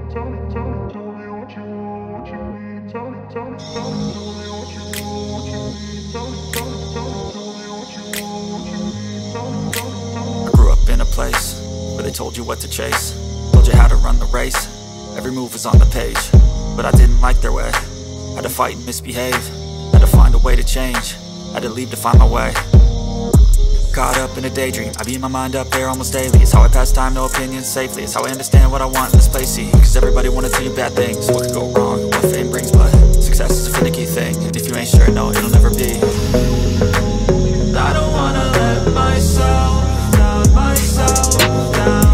I grew up in a place where they told you what to chase, told you how to run the race. Every move was on the page, but I didn't like their way. Had to fight and misbehave, had to find a way to change, had to leave to find my way. Caught up in a daydream, I beat my mind up there almost daily. It's how I pass time, no opinions safely. It's how I understand what I want in this place, see. Cause everybody wanna tell you bad things, what could go wrong, what fame brings. But success is a finicky thing, and if you ain't sure, no, it'll never be. I don't wanna let myself down, myself down.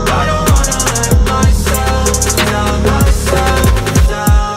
I don't wanna let myself down, myself down.